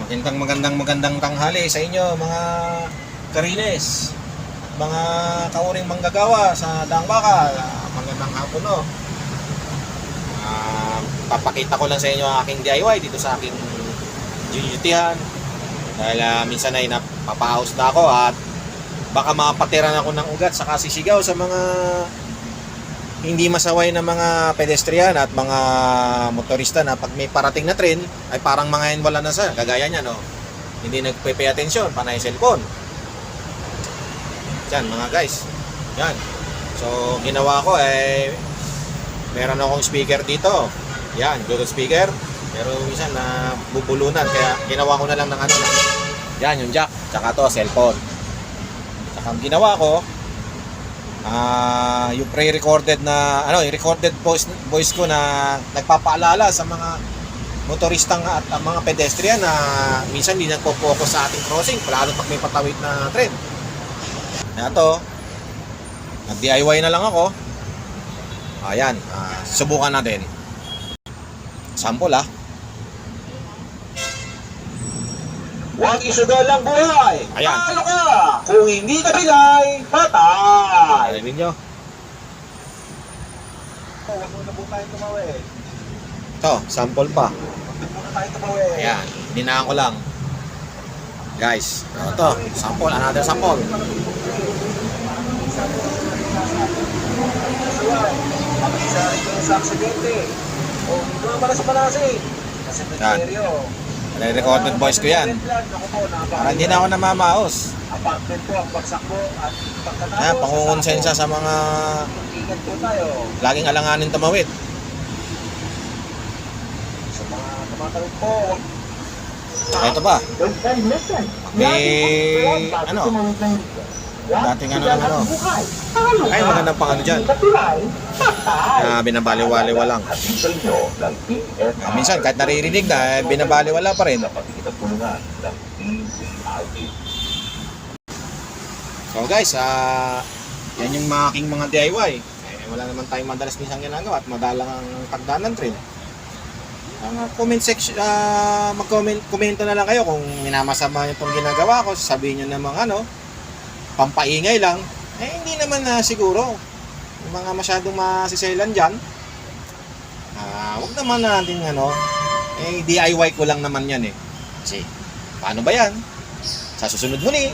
Magandang tanghali sa inyo mga Kariles, mga kauring manggagawa sa Daang Bakal. Magandang hapon, no. Papakita ko lang sa inyo ang aking DIY dito sa aking GGT-han. Dahil minsan ay napapahaos na ako at baka mapatiran ako ng ugat sa kasisigaw sa mga hindi masaway na mga pedestrian at mga motorista na pag may parating na train ay parang mga yan wala na sa kagaya niya, no. Hindi nagpe-pay attention, panay cellphone. Yan mga guys. Yan. So ginawa ko ay meron akong speaker dito. Yan, Bluetooth speaker. Pero minsan na bubulunan kaya ginawa ko na lang ng ano. Yan yung jack, tsaka to cellphone. Tsaka ang ginawa ko yung pre-recorded na yung recorded voice ko na nagpapaalala sa mga motoristang at mga pedestrian na minsan hindi nagpo-focus sa ating crossing lalo pag may patawid na tren. Ito, nag-DIY na lang ako. Ayan, subukan natin. Sample Huwag isugal ang buhay. Ayan. Paano ka? Kung hindi ka bigay, patay. Ayan ninyo. Huwag muna po tayo tumawid. Ito, sample pa. Huwag muna tayo tumawid. Ayan, dinaan ko lang. Guys, ito, sample, another sample. Mag-isari kayo sa aksidente. O, hindi mo naman sa panasin. Kasi seryo. Recorded voice ko yan. Para hindi na ako namamaos. Apartment po ang bagsak mo at pagkatapos. Ayan, pangungonsensya sa mga Ingat po tayo. laging alanganin tumawid. Sa mga tumatanong po. Ito pa. May dating ay magandang pang ano dyan binabaliwala lang. Minsan kahit naririnig na binabaliwala pa rin. So guys, yan yung aking mga DIY. Wala naman tayong madalas minsan ginagawa at madalang ang pagdaan ng train. Comment section, komento na lang kayo kung minamasama nyo itong ginagawa ko. Sabihin nyo namang pampaingay lang. Hindi naman siguro. Yung mga masyadong masisailan dyan, wag naman natin DIY ko lang naman yan Kasi, paano ba yan? Sa susunod muli,